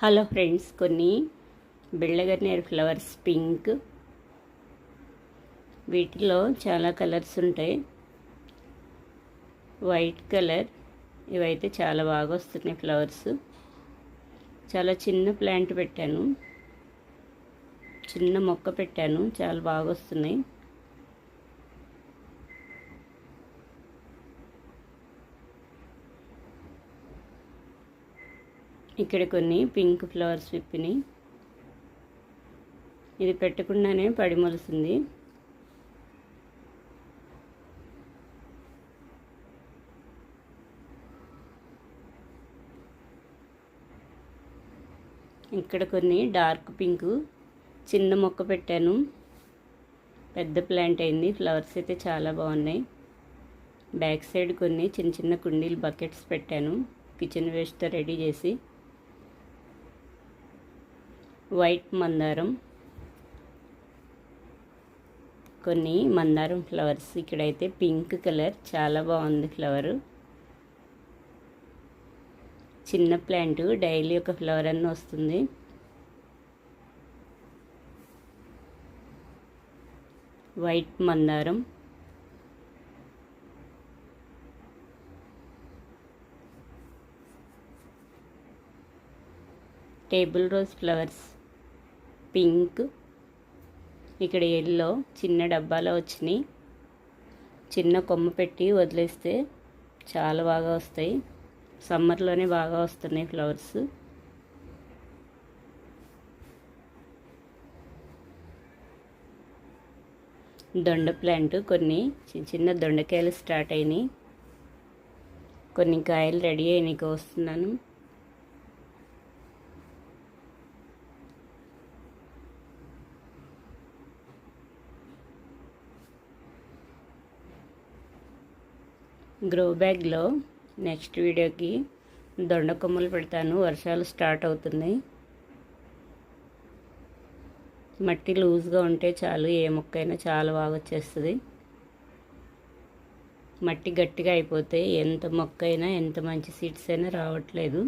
Hello friends, కొన్ని బిళ్ళగన్నేరు flowers pink, వీటిలో చాలా కలర్స్ ఉంటాయి. వైట్ కలర్ ఇవైతే చాలా బాగా వస్తున్నాయి ఫ్లవర్స్. చాలా చిన్న ప్లాంట్ పెట్టాను, చిన్న మొక్క పెట్టాను, చాలా బాగా వస్తున్నాయి. ఇక్కడ కొన్ని పింక్ ఫ్లవర్స్ విప్పినాయి. ఇది పెట్టకుండానే పడి మొలుస్తుంది. ఇక్కడ కొన్ని డార్క్ పింక్ చిన్న మొక్క పెట్టాను, పెద్ద ప్లాంట్ అయింది. ఫ్లవర్స్ అయితే చాలా బాగున్నాయి. బ్యాక్ సైడ్ కొన్ని చిన్న చిన్న కుండీలు బకెట్స్ పెట్టాను, కిచెన్ వేస్ట్తో రెడీ చేసి. వైట్ మందారం, కొన్ని మందారం ఫ్లవర్స్. ఇక్కడైతే పింక్ కలర్ చాలా బాగుంది ఫ్లవరు. చిన్న ప్లాంట్, డైలీ ఒక ఫ్లవర్ అన్న వస్తుంది. వైట్ మందారం, టేబుల్ రోజ్ ఫ్లవర్స్ పింక్. ఇక్కడ ఎల్లో చిన్న డబ్బాలో వచ్చినాయి. చిన్న కొమ్మ పెట్టి వదిలేస్తే చాలా బాగా వస్తాయి. సమ్మర్లోనే బాగా వస్తున్నాయి ఫ్లవర్స్. దొండ ప్లాంట్, కొన్ని చిన్న చిన్న దొండకాయలు స్టార్ట్ అయినాయి. కొన్ని కాయలు రెడీ అయినాయి, కోస్తున్నాను. గ్రో బ్యాగ్లో నెక్స్ట్ వీడియోకి దొండ కొమ్మలు పెడతాను. వర్షాలు స్టార్ట్ అవుతున్నాయి. మట్టి లూజ్గా ఉంటే చాలు, ఏ మొక్కైనా చాలా బాగా వచ్చేస్తుంది. మట్టి గట్టిగా అయిపోతే ఎంత మొక్క అయినా, ఎంత మంచి సీడ్స్ అయినా రావట్లేదు.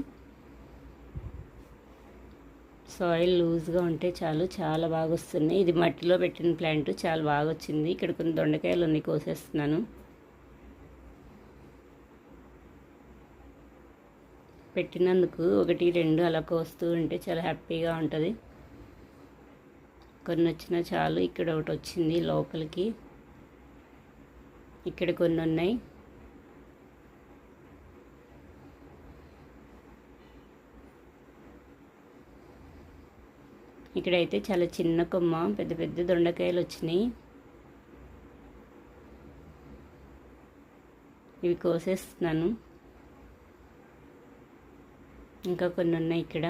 సాయిల్ లూజ్గా ఉంటే చాలు, చాలా బాగా వస్తున్నాయి. ఇది మట్టిలో పెట్టిన ప్లాంట్, చాలా బాగా వచ్చింది. ఇక్కడ కొన్ని దొండకాయలు ఉన్నాయి, కోసేస్తున్నాను. పెట్టినందుకు 1, 2 అలా కోస్తూ ఉంటే చాలా హ్యాపీగా ఉంటుంది. కొన్ని వచ్చినా చాలు. ఇక్కడ ఒకటి వచ్చింది లోపలికి, ఇక్కడ కొన్ని ఉన్నాయి. ఇక్కడైతే చాలా చిన్న కొమ్మ, పెద్ద పెద్ద దొండకాయలు వచ్చినాయి. ఇవి కోసేస్తున్నాను. ఇంకా కొన్ని ఉన్నాయి ఇక్కడ.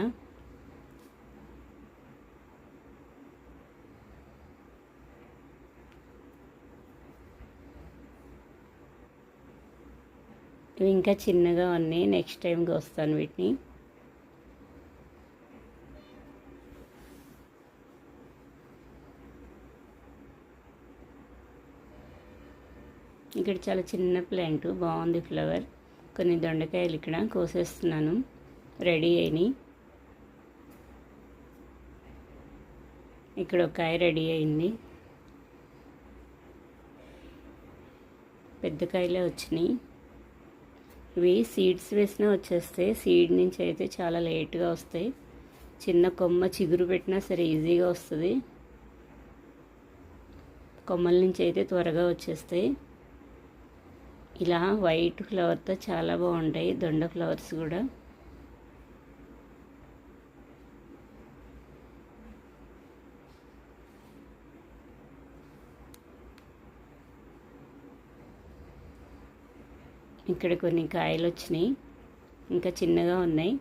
ఇవి ఇంకా చిన్నగా ఉన్నాయి, నెక్స్ట్ టైంకి వస్తాను వీటిని. ఇక్కడ చాలా చిన్న ప్లాంట్, బాగుంది ఫ్లవర్. కొన్ని దొండకాయలు ఇక్కడ కోసేస్తున్నాను, రెడీ అయినాయి. ఇక్కడ ఒక కాయ రెడీ అయింది, పెద్ద కాయలే వచ్చినాయి. ఇవి సీడ్స్ వేసినా వచ్చేస్తాయి, సీడ్ నుంచి అయితే చాలా లేట్గా వస్తాయి. చిన్న కొమ్మ చిగురు పెట్టినా సరే ఈజీగా వస్తుంది. కొమ్మల నుంచి అయితే త్వరగా వచ్చేస్తాయి. ఇలా వైట్ ఫ్లవర్తో చాలా బాగుంటాయి దొండ ఫ్లవర్స్ కూడా. ఇక్కడ కొన్ని కాయలు వచ్చినాయి, ఇంకా చిన్నగా ఉన్నాయి.